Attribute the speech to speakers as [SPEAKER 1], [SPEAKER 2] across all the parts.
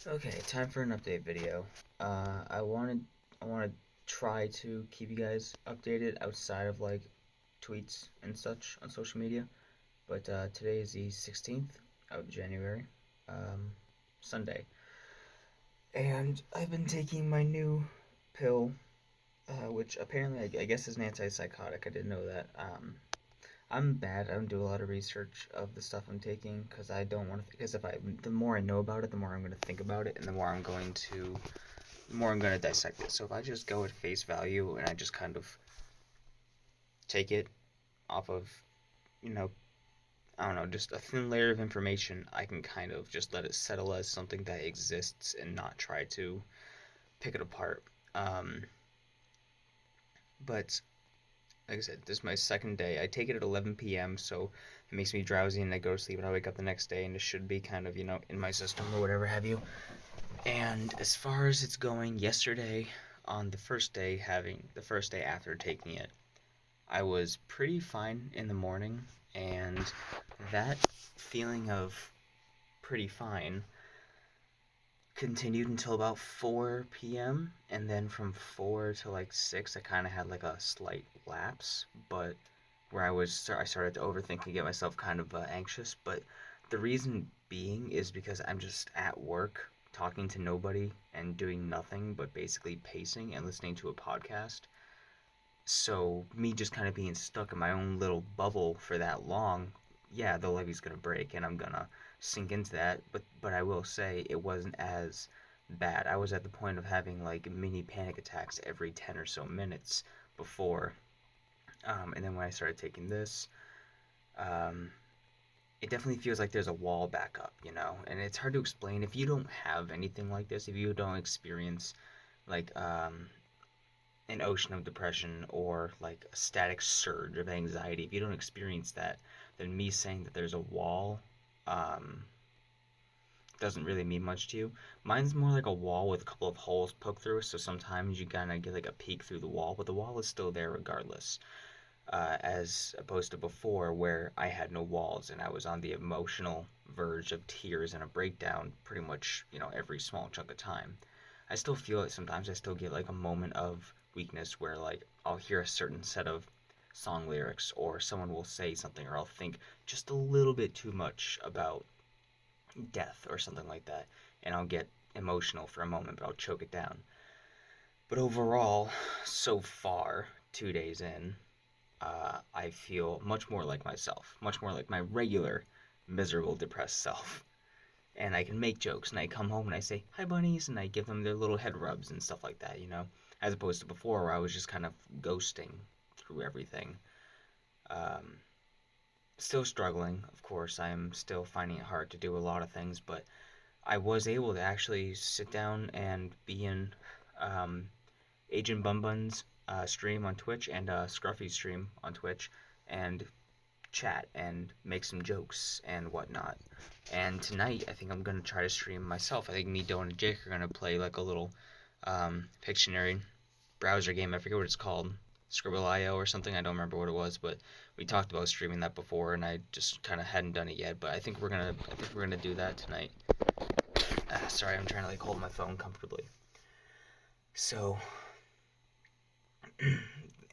[SPEAKER 1] Okay, time for an update video. I want to try to keep you guys updated outside of like tweets and such on social media. But today is the 16th of January, um, Sunday, and I've been taking my new pill, which apparently I guess is an antipsychotic. I didn't know that. I'm bad. I don't do a lot of research of the stuff I'm taking because I don't want to. Because if the more I know about it, the more I'm going to think about it, and the more I'm going to dissect it. So if I just go at face value and I just kind of take it off of, you know, I don't know, just a thin layer of information, I can kind of just let it settle as something that exists and not try to pick it apart. Um, but like I said, this is my second day. I take it at 11 p.m., so it makes me drowsy and I go to sleep and I wake up the next day and it should be kind of, in my system or whatever have you. And as far as it's going, yesterday, on the first day after taking it, I was pretty fine in the morning, and that feeling of pretty fine continued until about 4 p.m. And then from 4 to like 6, I kind of had like a slight lapse, but where I started to overthink and get myself kind of anxious. But the reason being is because I'm just at work talking to nobody and doing nothing but basically pacing and listening to a podcast. So me just kind of being stuck in my own little bubble for that long, yeah, the levee's gonna break and I'm gonna sink into that. But I will say it wasn't as bad. I was at the point of having like mini panic attacks every 10 or so minutes before. And then when I started taking this, um, it definitely feels like there's a wall back up, and it's hard to explain if you don't have anything like this, if you don't experience like an ocean of depression or like a static surge of anxiety. If you don't experience that, then me saying that there's a wall um, doesn't really mean much to you. Mine's more like a wall with a couple of holes poked through, so sometimes you kind of get like a peek through the wall, but the wall is still there regardless. As opposed to before, where I had no walls and I was on the emotional verge of tears and a breakdown pretty much, every small chunk of time. I still feel it sometimes. I still get like a moment of weakness where like I'll hear a certain set of song lyrics or someone will say something or I'll think just a little bit too much about death or something like that and I'll get emotional for a moment but I'll choke it down. But overall, so far, 2 days in, I feel much more like myself, much more like my regular miserable depressed self. And I can make jokes and I come home and I say hi bunnies and I give them their little head rubs and stuff like that, as opposed to before where I was just kind of ghosting through everything. um, Still struggling, of course. I am still finding it hard to do a lot of things, but I was able to actually sit down and be in um, Agent Bunbun's stream on Twitch and Scruffy's stream on Twitch and chat and make some jokes and whatnot. And tonight, I think I'm gonna try to stream myself. I think me, Dylan, and Jake are gonna play like a little Pictionary browser game. I forget what it's called, Scribble.io or something. I don't remember what it was, but we talked about streaming that before, and I just kind of hadn't done it yet. But I think we're gonna do that tonight. Sorry, I'm trying to like hold my phone comfortably. So,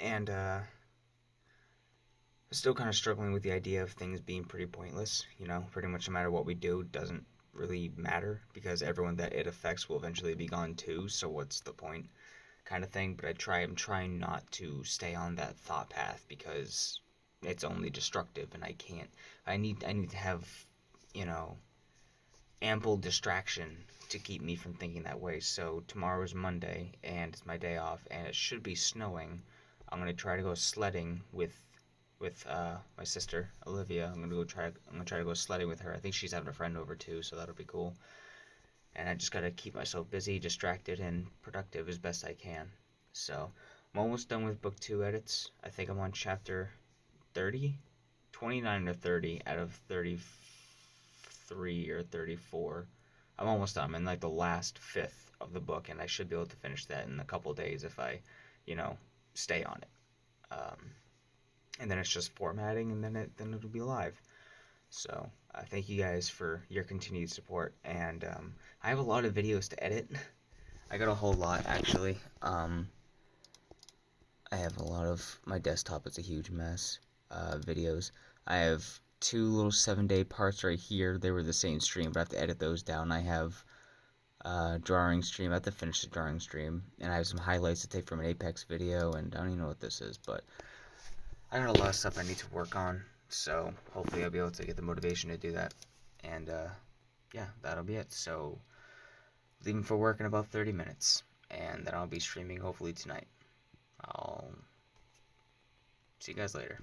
[SPEAKER 1] and still kind of struggling with the idea of things being pretty pointless. Pretty much no matter what we do doesn't really matter because everyone that it affects will eventually be gone too. So what's the point, kind of thing. But I'm trying not to stay on that thought path because it's only destructive, and I can't. I need to have, you know, ample distraction to keep me from thinking that way. So tomorrow is Monday and it's my day off and it should be snowing. I'm gonna try to go sledding with my sister Olivia. I'm gonna try to go sledding with her. I think she's having a friend over too, so that'll be cool. And I just gotta keep myself busy, distracted, and productive as best I can. So I'm almost done with book 2 edits. I think I'm on chapter 30, 29 or 30 out of 33 or 34. I'm almost done. I'm in like the last fifth of the book, and I should be able to finish that in a couple days if I, you know, stay on it. And then it's just formatting, and then it'll be live. So Thank you guys for your continued support, and I have a lot of videos to edit. I got a whole lot, actually. I have a lot of, my desktop is a huge mess, videos. I have two little 7-day parts right here. They were the same stream, but I have to edit those down. I have drawing stream. I have to finish the drawing stream, and I have some highlights to take from an Apex video, and I don't even know what this is, but I got a lot of stuff I need to work on, so hopefully I'll be able to get the motivation to do that. And yeah, that'll be it. So leaving for work in about 30 minutes, and then I'll be streaming hopefully tonight. I'll see you guys later.